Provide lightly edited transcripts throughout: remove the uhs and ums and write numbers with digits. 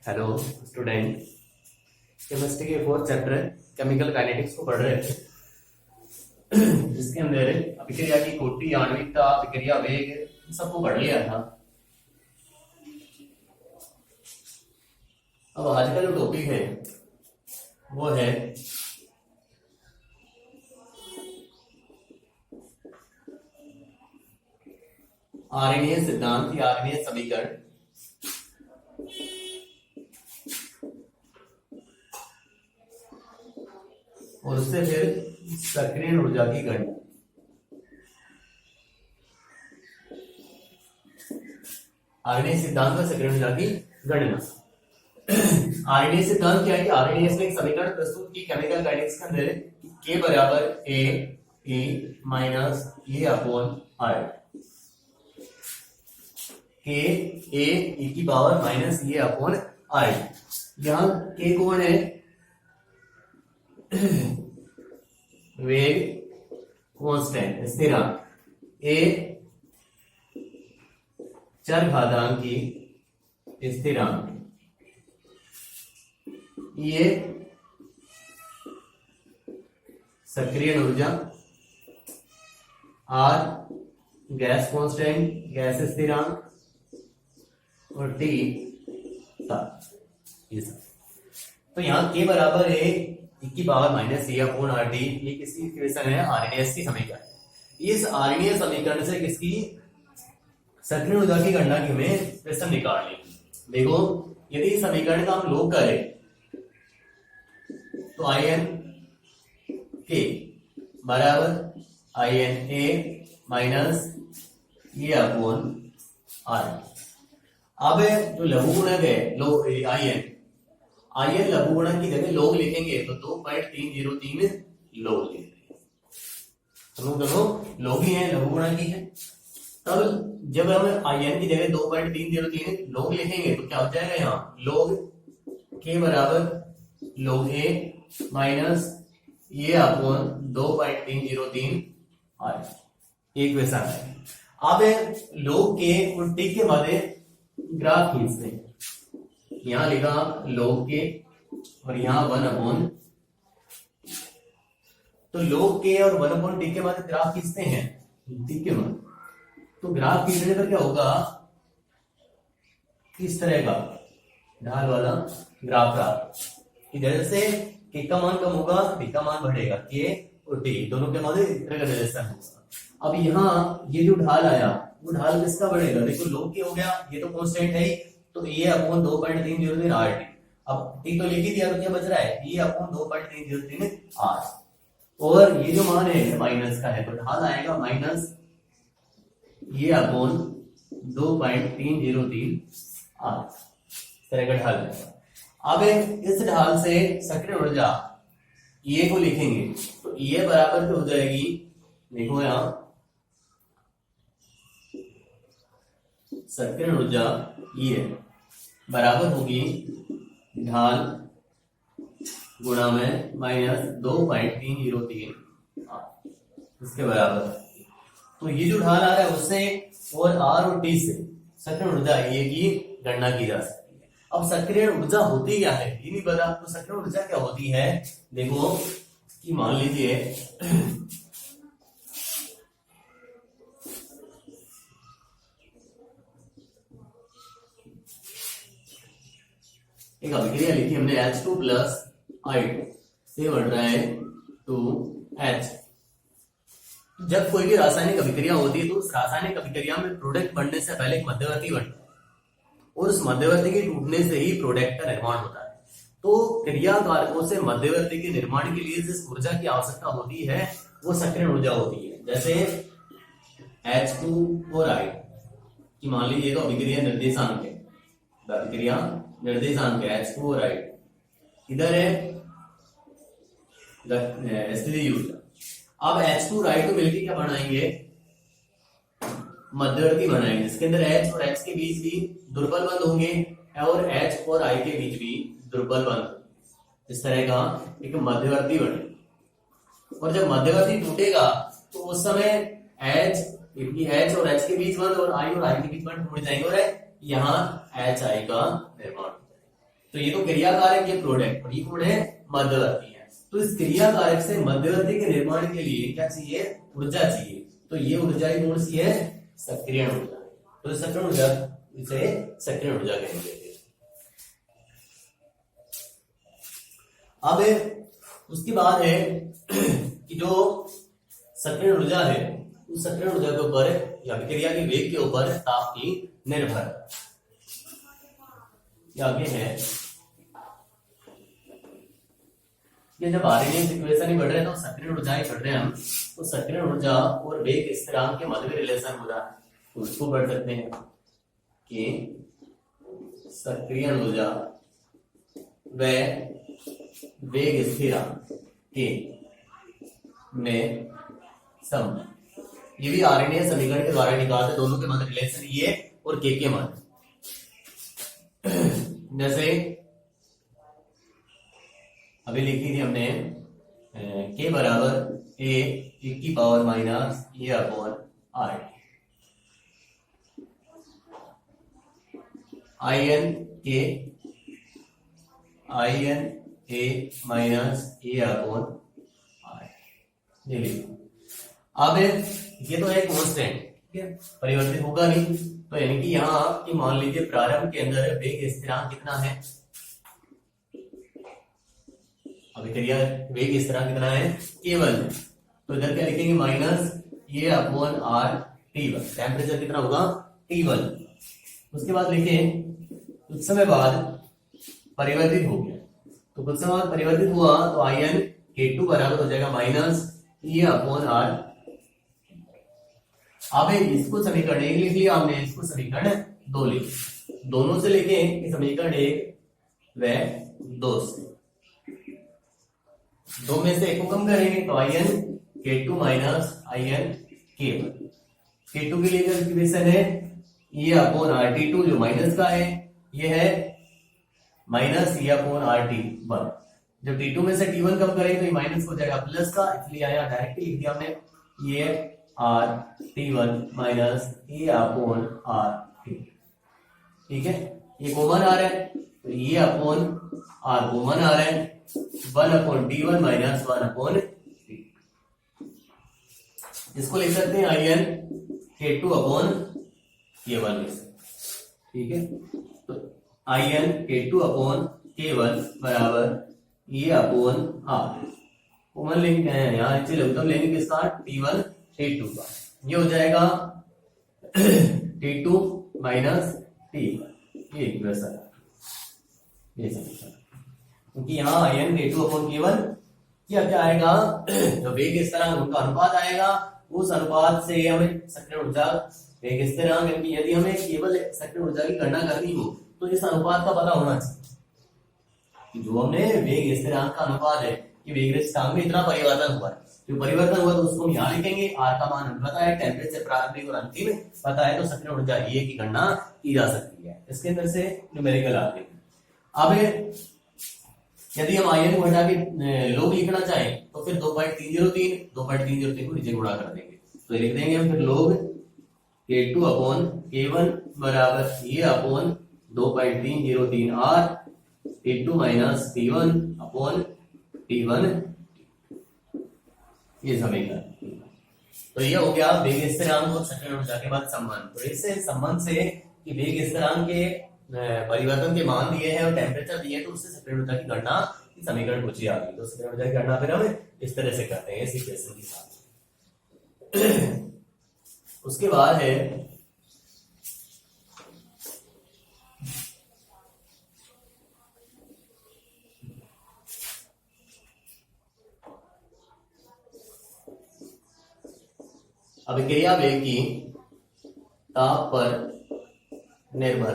Hello student, chemistry के fourth chapter chemical kinetics को पढ़ रहे थे, जिसके अंदर अभिक्रिया की कोटि, आणविकता, अभिक्रिया वेग सबको पढ़ लिया था। अब आज का जो टॉपिक है वो है आर्यनीय सिद्धांत या आर्यनीय समीकरण। और उससे फिर सक्रिय ऊर्जा की गणना। आर्यनीय सिद्धांत में सक्रिय ऊर्जा की गणना। आर्यनीय सिद्धांत क्या है कि आर्यनीय में एक समीकरण प्रस्तुत की केमिकल काइनेटिक्स के अंदर K बराबर A E minus E upon R। K A E की power minus E upon R। यहाँ K कौन है? वेग कांस्टेंट स्थिरांक, ए चरघातांक की स्थिरांक, ये सक्रिय ऊर्जा, आर गैस कांस्टेंट गैस स्थिरांक और टी ताप। तो यहाँ के बराबर है की power minus a upon R T. ये किसकी इक्वेशन है? आरएनएस की समीकरण। इस आरएनएस समीकरण से किसकी सक्रिय ऊर्जा की गणना की हमें प्रश्न निकालनी है। देखो, यदि इस समीकरण का हम लोग करें तो आई एन के बराबर i n a minus a upon r. अब जो लघुगुणक है आई एन लघुगुणक की जगह लॉग लिखेंगे तो 2.303 लॉग लिखेंगे। दोनों लॉग ही है, लघुगुणक ही है। तब जब हम आई एन की जगह 2.303 लॉग लिखेंगे तो क्या हो जाएगा? यहाँ लॉग के बराबर log a minus a upon 2.303 r. एक वैसा है। अब लॉग के और टी के मध्य ग्राफ खींचते हैं। यहां लिखा log के और यहां 1 अपॉन। तो log के और 1 अपॉन टी के मध्य ग्राफ खींचते हैं। टी के मध्य तो ग्राफ खींचने पर क्या होगा? किस तरह का ढाल वाला ग्राफ प्राप्त। इधर से के का मान कम होगा, टी का मान बढ़ेगा। के और टी दोनों के मध्य इस तरह का रिलेशन होगा। अब यहाँ ये जो ढाल आया वो ढाल किसका बढ़ेगा? देखो log के हो गया, ये तो कांस्टेंट है ही, तो ये अपॉन 2.303 आर टी। अब टी तो लिख ही दिया तो क्या बच रहा है? ये अपॉन 2.303 आर। और ये जो मान है माइनस का है तो ढाल आएगा माइनस ये अपॉन 2.303 आर। इस तरह का ढाल आएगा। अब इस ढाल से सक्रिय ऊर्जा ये को लिखेंगे तो ये बराबर हो जाएगी। देखो यहां सक्रिय ऊर्जा ये बराबर होगी ढाल गुणा में माइनस 2.303 इसके बराबर। तो ये जो ढाल आ रहा है उससे और आर और टी से सक्रिय ऊर्जा ये की गणना की जा सकती है। अब सक्रिय ऊर्जा होती क्या है ये नहीं पता, तो सक्रिय ऊर्जा क्या होती है? देखो कि मान लीजिए एक अभिक्रिया लिखी हमने H2 प्लस I2 से बढ़ रहा है 2H। जब कोई भी रासायनिक अभिक्रिया होती है तो उस रासायनिक अभिक्रिया में प्रोडक्ट बनने से पहले एक मध्यवर्ती बनता है और उस मध्यवर्ती के टूटने से ही प्रोडक्ट का निर्माण होता है। तो क्रिया कारकों से मध्यवर्ती के निर्माण के लिए जिस ऊर्जा की आवश्यकता होती है वो सक्रिय ऊर्जा होती है। जैसे H2 और I की मान लीजिए तो अभिक्रिया निर्देशांक है, अभिक्रिया निर्देशांक है H2 और I। इधर है स्थितिज ऊर्जा। अब H2 और I2 मिलकर क्या बनाएंगे? मध्यवर्ती बनाएंगे जिसके अंदर H और H के बीच भी दुर्बल बंध होंगे और H और I के बीच भी दुर्बल बंध। इस तरह का एक मध्यवर्ती बने। और जब मध्यवर्ती टूटेगा तो उस समय H और H के बीच बंध और I के बीच बंध टूट जाएंगे और यहाँ एच आई का निर्माण हो जाएगा। तो ये तो क्रिया कारक, ये प्रोडक्ट, और ये कौन है? मध्यवर्ती है। तो इस क्रिया कारक से मध्यवर्ती के निर्माण के लिए क्या चाहिए? ऊर्जा चाहिए। तो ये ऊर्जा ही कौन सी है? सक्रियण ऊर्जा। तो सक्रियण ऊर्जा, इसे सक्रियण ऊर्जा कहेंगे। अब उसके बाद है कि जो सक्रियण ऊर्जा है, उस सक्रियण ऊर्जा के ऊपर या अभिक्रिया के वेग के ऊपर ताप की निर्भर, आगे है ये जब आरएनए इक्वेशन ही बढ़ रहे हैं तो सक्रियण ऊर्जाएं बढ़ रहे हैं हम, तो सक्रियण ऊर्जा और वेग स्थिरांक के मध्य में रिलेशन हो रहा है, तो उसको पढ़ सकते हैं कि सक्रियण ऊर्जा व वेग स्थिरांक के में सम, ये भी आरएनए समीकरण के द्वारा निकालते, दोनों के मध्य रिलेशन ये और के मध्य। जैसे अभी लिखी थी हमने के बराबर ए की power minus a upon r, i n a minus a upon r, ये लिखो। अब ये तो है कांस्टेंट, ठीक है, परिवर्तित होगा नहीं, तो यानी कि यहाँ कि मान लीजिए प्रारंभ के अंदर वेग स्थिरांक कितना है, अभिक्रिया वेग स्थिरांक कितना है? केवल, तो इधर क्या लिखेंगे? Minus a upon r T1, temperature कितना होगा? T1। उसके बाद लिखें कुछ समय बाद परिवर्तित हो गया, तो कुछ समय बाद परिवर्तित हुआ तो आयन K2 बराबर हो जाएगा माइनस ए अपॉन आर। अब इसको समीकरण 1 लिख लिया हमने, इसको समीकरण 2 लिख, दोनों से लिखें समीकरण 1 व 2 से, दो में से एक को कम करेंगे तो ion K2 minus ion K1, K2 के लिए जो इक्वेशन है ये अपॉन RT2 जो माइनस का है, ये है माइनस ए अपॉन RT1। जब T2 में से T1 कम करेंगे तो ये माइनस हो जाएगा प्लस का, इसलिए आया डायरेक्टली लिख दिया हमने ये RT1 minus a upon RT, ठीक है, ये कॉमन आ रहा है तो ये अपॉन R कॉमन आ रहा है, 1 upon T1 minus 1 upon T, इसको लिख सकते हैं आयन K2 अपॉन K1 में, ठीक है, तो आयन K2 अपॉन K1 बराबर ये अपॉन R कॉमन लेंगे हैं यहाँ, नीचे लघुत्तम लेंगे किसका? T1 T2 का, ये हो जाएगा T2 माइनस T1, ये इक्वेशन, ये समीकरण, क्योंकि यहाँ आयन K2 अपॉन K1 क्या आएगा? जो वेग स्थिरांक उनका अनुपात आएगा, उस अनुपात से हमें सक्रियण ऊर्जा वेग स्थिरांक, यानी यदि हमें केवल सक्रियण ऊर्जा की गणना करनी हो तो इस अनुपात का पता होना चाहिए, जो हमने वेग स्थिरांक का अनुपात है कि वेग स्थिरांक में इतना परिवर्तन हुआ है, जो परिवर्तन हुआ तो उसको हम यहाँ लिखेंगे, आर का मान हमें पता है, टेम्परेचर प्रारंभिक और अंतिम पता है, तो सक्रियण ऊर्जा ये की गणना की जा सकती है, इसके अंदर से न्यूमेरिकल आते हैं। अब यदि हम आयन को हटा के लोग लिखना चाहें तो फिर 2.303 को नीचे गुणा कर देंगे, तो लिख देंगे हम फिर लोग K2 अपॉन K1 बराबर ये upon 2.303 R T2 minus T1 upon T1, ये समीकरण। तो ये हो गया वेग स्थिरांक और सक्रियण ऊर्जा के बाद संबंध। तो इससे संबंध से कि वेग स्थिरांक के परिवर्तन के मान दिए हैं और टेम्परेचर दिए, तो उससे सक्रियण ऊर्जा की गणना समीकरण पूछी आ गई, तो सक्रियण ऊर्जा की गणना फिर हम इस तरह से करते हैं, इस इक्वेशन के साथ। उसके बाद है अभिक्रिया वेग की ताप पर निर्भर,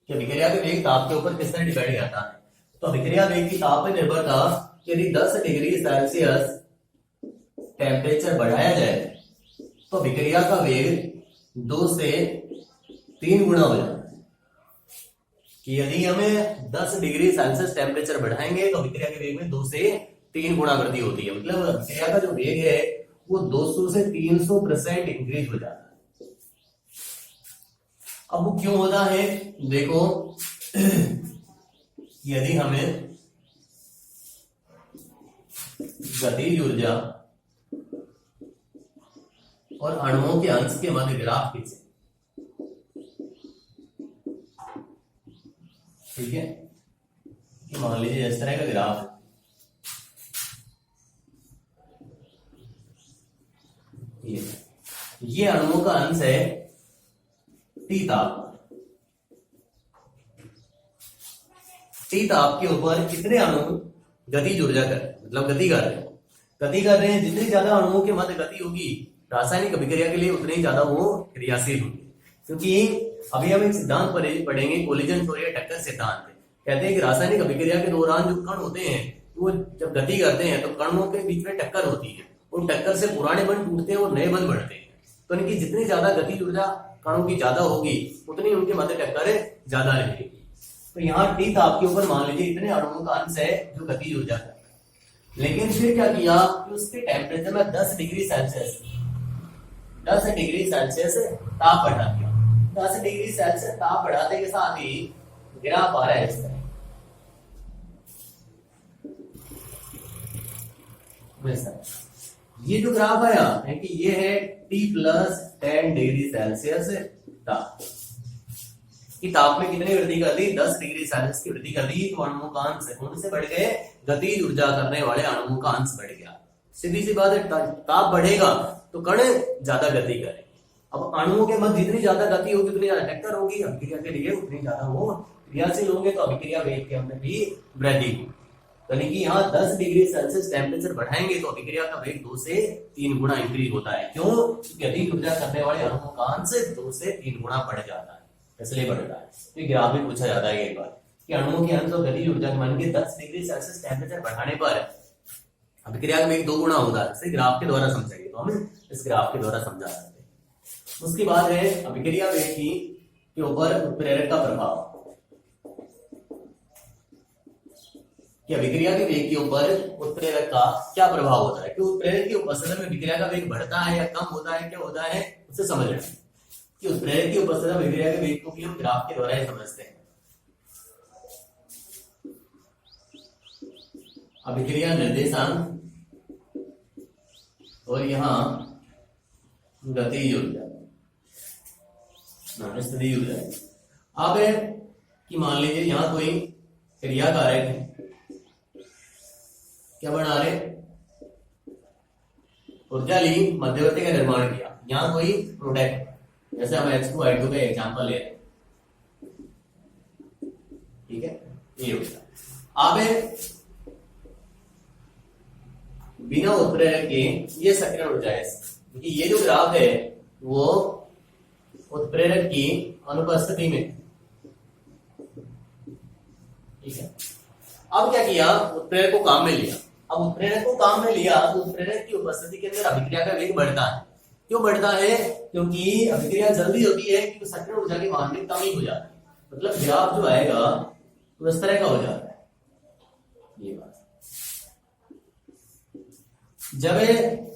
कि अभिक्रिया के वेग ताप के ऊपर किस तरह डिपेंड करता है। तो अभिक्रिया वेग की ताप पर निर्भरता, यदि 10 डिग्री सेल्सियस टेम्परेचर बढ़ाया जाए तो अभिक्रिया का वेग 2 से 3 गुना हो जाता है, कि यदि हमें 10 डिग्री सेल्सियस टेम्परेचर बढ़ाएंगे तो अभिक्रिया के वेग में 2 से 3 गुना वृद्धि होती है, मतलब अभिक्रिया का जो वेग है वो 200 से 300% इंक्रीज हो जाता है। अब वो क्यों होता है? देखो कि यदि हमें गतिज ऊर्जा और अणुओं के अंश के मध्य ग्राफ खींचे, ठीक है, कि मान लीजिए इस तरह का ग्राफ, ये अणुओं का अंश है T ताप, T ताप के ऊपर कितने अणु गतिज ऊर्जा मतलब गति कर रहे हैं। जितनी ज्यादा अणुओं के मध्य गति होगी रासायनिक अभिक्रिया के लिए, उतनी ही ज्यादा वो क्रियाशील होगी। क्योंकि अभी हम एक सिद्धांत पढ़ेंगे, कोलिजन थ्योरी या टक्कर सिद्धांत। कहते हैं कि रासायनिक अभिक्रिया के दौरान जो कण होते हैं वो जब गति करते हैं तो कणों के बीच में टक्कर होती है, और टक्कर से पुराने बंध टूटते हैं और नए बंध बढ़ते हैं। तो इनकी जितनी ज्यादा गतिज ऊर्जा कणों की ज्यादा होगी, उतनी उनके मध्य टक्कर ज्यादा रहेगी। तो यहाँ T ताप के ऊपर मान लीजिए इतने अणुओं का अंश है जो गतिज ऊर्जा है। लेकिन फिर क्या किया कि उसके टेम्परेचर में 10 डिग्री सेल्सियस ताप बढ़ा दिया। 10 डिग्री सेल्सियस ताप बढ़ाने के साथ ही ग्राफ आ रहा है इस तरह। ये जो ग्राफ आया है कि ये है T + 10 डिग्री सेल्सियस ताप की, ताप में कितनी वृद्धि कर दी, 10 डिग्री सेल्सियस की वृद्धि कर दी। तो अणुओं का अंश कौन से बढ़ गए, गतिज ऊर्जा करने वाले अणुओं का अंश बढ़ गया। सीधी सी बात है, ताप बढ़ेगा तो कण ज्यादा गति करेंगे। अब अणुओं के मध्य जितनी ज्यादा गति होगी उतनी ज्यादा टक्कर होगी अभिक्रिया के लिए, उतनी ज्यादा वो क्रियाशील होंगे, तो अभिक्रिया वेग के अंदर भी वृद्धि होगी। यानी कि यहाँ 10 डिग्री सेल्सियस टेम्परेचर बढ़ाएंगे तो अभिक्रिया का वेग 2 से 3 गुना इंक्रीज होता है। क्यों? गतिज ऊर्जा करने वाले अणुओं का अंश 2 से 3 गुना बढ़ जाता है, इसलिए बढ़ रहा है। तो ग्राफ में पूछा जाता है एक बार कि अणुओं के अंश और गतिज ऊर्जा के मान के 10 डिग्री सेल्सियस टेम्परेचर बढ़ाने पर अभिक्रिया का वेग 2 गुना होता है। इसे ग्राफ के द्वारा समझाइए, तो हम इस ग्राफ के द्वारा समझा सकते हैं। उसके बाद है अभिक्रिया वेग के ऊपर उत्प्रेरक का प्रभाव, कि अभिक्रिया के वेग के ऊपर उत्प्रेरक का क्या प्रभाव होता है, कि उत्प्रेरक की उपस्थिति में अभिक्रिया का वेग बढ़ता है या कम होता है, क्या होता है, उसे समझ रहे हैं। कि उत्प्रेरक की उपस्थिति में अभिक्रिया के वेग को भी हम ग्राफ के द्वारा ही समझते हैं। अभिक्रिया निर्देशांक और यहाँ गतिज ऊर्जा, स्थितिज ऊर्जा। अब है कि मान लीजिए यहाँ कोई क्रिया कारक है, क्या बना रहे, ऊर्जा ली, मध्यवर्ती का निर्माण किया। यहाँ कोई प्रोडक्ट, जैसे हम H2 का एग्जांपल ले रहे हैं, ठीक है, ये होता। अब बिना उत्प्रेरक के ये सक्रिय ऊर्जा है, क्योंकि ये जो ग्राफ है वो उत्प्रेरक की अनुपस्थिति में, ठीक है। अब क्या किया, उत्प्रेरक को काम में लिया। अब उत्प्रेरक को काम में लिया तो उत्प्रेरक की उपस्थिति के अंदर अभिक्रिया का वेग बढ़ता है। क्यों बढ़ता है? क्योंकि अभिक्रिया जल्दी होती है कि सक्रिय ऊर्जा की मान में कमी हो जाती है। मतलब ग्राफ जो आएगा वो इस तरह का हो जाता है। ये बात, जब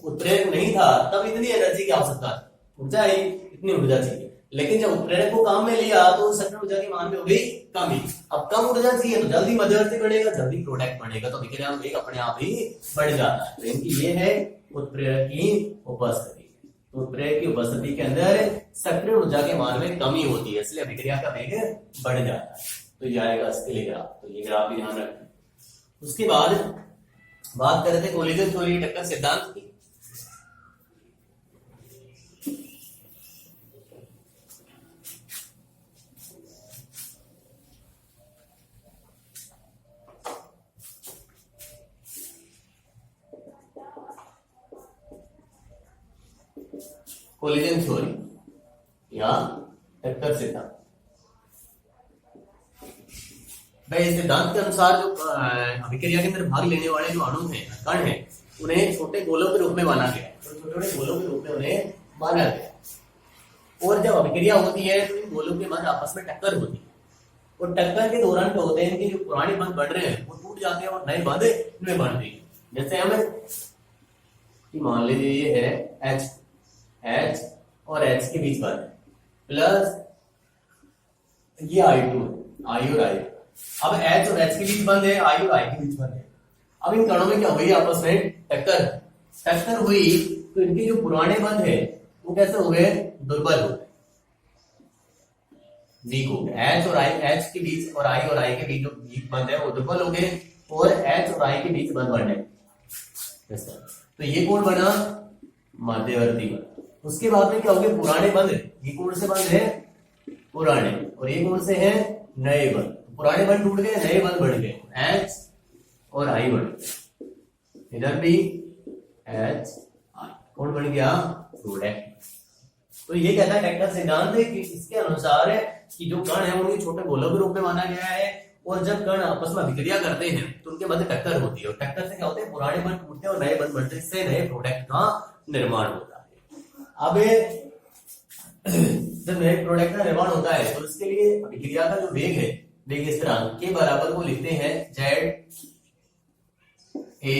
उत्प्रेरक नहीं था तब इतनी एनर्जी की आवश्यकता थी, ऊर्जा आई, इतनी ऊर्जा चाहिए। लेकिन जब उत्प्रेरक को काम में लिया तो सक्रिय ऊर्जा की मान में हो गई कमी। अब कम ऊर्जा चाहिए तो जल्दी मध्यवर्ती बढ़ेगा, जल्दी प्रोडक्ट बढ़ेगा, तो अभिक्रिया का वेग अपने आप ही बढ़ जाता है। तो इनकी ये है उत्प्रेरक की उपस्थिति। तो उत्प्रेरक की उपस्थिति के अंदर सक्रिय ऊर्जा के मान में कमी होती है, इसलिए अभिक्रिया का वेग बढ़ जाता है। तो ये आएगा इसके लिए ग्राफ, तो ये ग्राफ ध्यान रखें। उसके बाद बात कर रहे थे कोलिजन थ्योरी टक्कर सिद्धांत की। कोलिजन थ्योरी या टक्कर सिद्धांत, भाई इस सिद्धांत के अनुसार जो अभिक्रिया के अंदर भाग लेने वाले जो अणु हैं, कण हैं, उन्हें छोटे गोलों के रूप में माना गया। तो छोटे छोटे गोलों के रूप में उन्हें माना गया। और जब अभिक्रिया होती है तो इन गोलों के मध्य आपस में टक्कर होती है, और टक्कर के दौरान क्या होते हैं कि जो पुराने बंध बढ़ रहे हैं वो टूट जाते हैं और नए बंध इनमें बढ़ते हैं। जैसे हमें मान लीजिए ये है H और H के बीच बंध प्लस ये I2, I और I, अब H और H के बीच बंद है, I और I के बीच बंद है। अब इन कणों में क्या हुई, आपस में टक्कर हुई, तो इनके जो पुराने बंध है वो कैसे हो गए, दुर्बल हो गए, वीक हो गए। H और I, H के बीच और I और I के बीच जो बंध है वो दुर्बल हो गए, और H और I के बीच बंध बने। तो ये कोण बना मध्यवर्ती बंध। उसके बाद में क्या हो गया, पुराने बंध, ये कोण से बंध है पुराने, और ये कोण से है नए बंध। पुराने बंध टूट गए, नए बंध बढ़ गए, H और I बढ़ गए, इधर भी H I, कौन बन गया, प्रोडक्ट। तो ये कहता है टेक्टर सिद्धांत है कि इसके अनुसार है कि जो कण है उन्हें छोटे गोलों के रूप में माना गया है, और जब कण आपस में अभिक्रिया करते हैं तो उनके मध्य टक्कर होती है, और टक्कर से क्या होते हैं, पुराने बंध टूटते हैं और नए बंध बढ़ते हैं, इससे नए प्रोडक्ट का निर्माण होता है। अब जब नए प्रोडक्ट का निर्माण होता है तो इसके लिए अभिक्रिया का जो वेग है, वेग स्थिरांक के बराबर को लिखते हैं Z A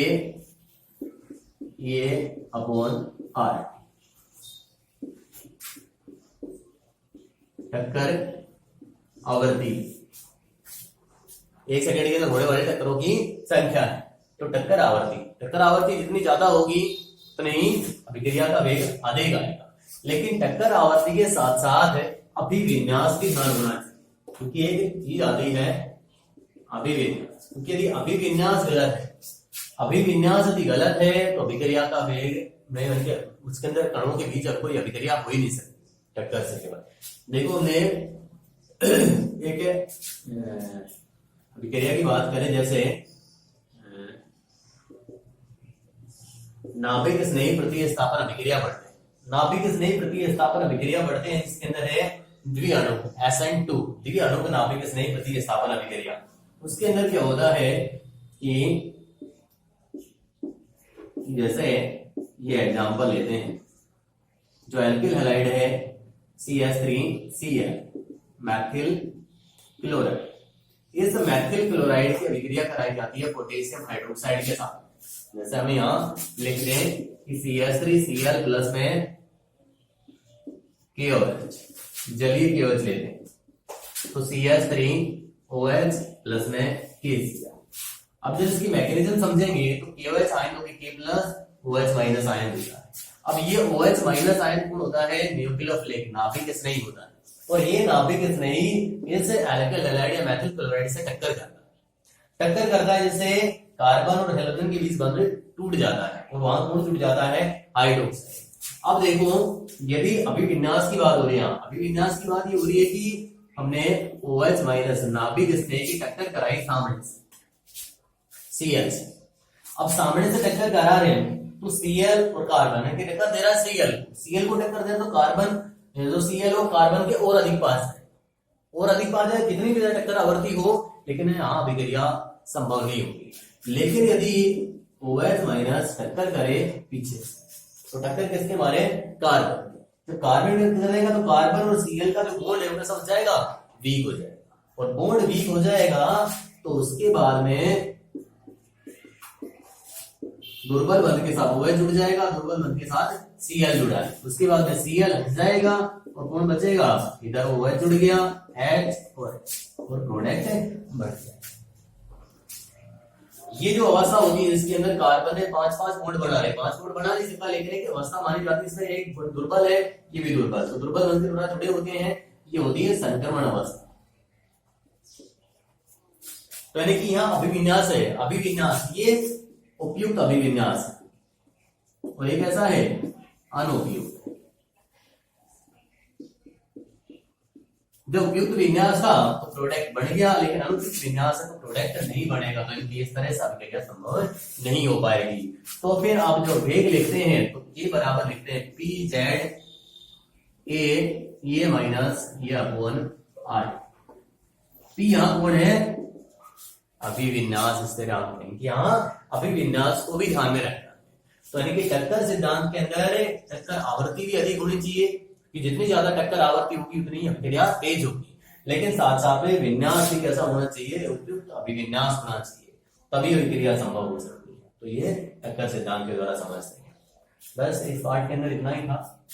अपॉन R। टक्कर आवृत्ति, एक सेकंड के अंदर होने वाले टक्करों की संख्या है, तो टक्कर आवृत्ति जितनी ज्यादा होगी उतनी ही अभिक्रिया का वेग अधिक आएगा। लेकिन टक्कर आवृत्ति के साथ साथ अभिविन्यास भी ध्यान होना चाहिए, क्योंकि एक चीज आती है अभिविन्यास, क्योंकि यदि अभिविन्यास गलत है, अभिविन्यास यदि गलत है तो अभिक्रिया का वेग नहीं, उसके अंदर कणों के बीच कोई अभिक्रिया हो ही नहीं सकती टक्कर से केवल। देखो हमने एक अभिक्रिया की बात करें, जैसे नाभिक स्नेही प्रतिस्थापन अभिक्रिया बढ़ते हैं, नाभिक स्नेही प्रतिस्थापन अभिक्रिया बढ़ते हैं, इसके अंदर है द्विअणु SN2, द्विअणु का नाभिक स्नेही प्रतिस्थापन अभिक्रिया। उसके अंदर क्या होता है कि जैसे ये एग्जांपल लेते हैं, जो एल्किल हैलाइड है CH3Cl मैथिल क्लोराइड, इस मैथिल क्लोराइड की अभिक्रिया कराई जाती है पोटेशियम हाइड्रोक्साइड के साथ। जैसे हम यहाँ लिख दें कि CH3Cl प्लस में KOH, जलीय KOH लेते हैं, तो CH3OH प्लस में KCl। अब जब इसकी मैकेनिज्म समझेंगे तो KOH आयन होगी K plus, OH minus ion होता है। अब ये OH माइनस आयन कौन होता है, न्यूक्लियोफिलिक, नाभिक स्नेही होता है, और ये नाभिक स्नेही इस एल्किल हैलाइड या मैथिल क्लोराइड से टक्कर करता है, जैसे कार्बन और हेलोजन के बीच बंध टूट जाता है, और वहां कौन टूट जाता है, हाइड्रोक्साइड। अब देखो यदि अभिविन्यास की बात हो रही है, अभिविन्यास की बात ये हो रही है कि हमने OH माइनस नाभिक स्नेही की टक्कर कराई सामने से Cl से। अब सामने से टक्कर करा रहे हैं तो Cl और कार्बन है कि टक्कर दे रहा है Cl को टक्कर दे तो कार्बन, जो Cl हो कार्बन के और अधिक पास है, कितनी भी टक्कर आवृत्ति हो, लेकिन यहाँ अभिक्रिया संभव नहीं होगी। लेकिन यदि OH माइनस टक्कर करे पीछे, तो टक्कर किसके मारे, कार्बन, तो कार्बन करेगा तो कार्बन और Cl का जो बॉन्ड है वो समझ जाएगा, वीक हो जाएगा, और बॉन्ड वीक हो जाएगा तो उसके बाद में दुर्बल बंध के साथ OH जुड़ जाएगा, दुर्बल बंध के साथ Cl जुड़ा है, उसके बाद में Cl हट जाएगा और कौन बचेगा, इधर OH जुड़ गया, H और प्रोडक्ट बढ़ गया। ये जो अवस्था होती है इसके अंदर कार्बन है 5 बॉन्ड बना रहे, 5 बॉन्ड बना रहे, सिर्फ लेकर एक अवस्था मानी जाती है, इसमें एक दुर्बल है, ये भी दुर्बल, तो दुर्बल बंध के जुड़े होते हैं, ये होती है संक्रमण अवस्था। तो यानी कि यहाँ अभिविन्यास है, अभिविन्यास ये उपयुक्त अभिविन्यास है, और एक ऐसा है अनुपयुक्त। जब उपयुक्त विन्यास था तो प्रोडक्ट बन गया, लेकिन अनुपयुक्त विन्यास है तो प्रोडक्ट नहीं बनेगा, तो इनकी इस तरह से अभिक्रिया संभव नहीं हो पाएगी। तो फिर आप जो वेग लिखते हैं तो ये बराबर लिखते हैं PZ A माइनस ये अपॉन R। P यहाँ कौन है, अभिविन्यास स्थिरांक, यहाँ अभिविन्यास को भी ध्यान में रखना है। तो यानी कि टक्कर सिद्धांत के अंदर टक्कर आवृत्ति भी अधिक होनी चाहिए, कि जितनी ज्यादा टक्कर आवृत्ति होगी उतनी अभिक्रिया तेज होगी, लेकिन साथ साथ में विन्यास भी कैसा होना चाहिए, उपयुक्त अभिविन्यास होना चाहिए, तभी अभिक्रिया संभव हो सकती है। तो ये टक्कर सिद्धांत के द्वारा समझते हैं। बस इस पार्ट के अंदर इतना ही था।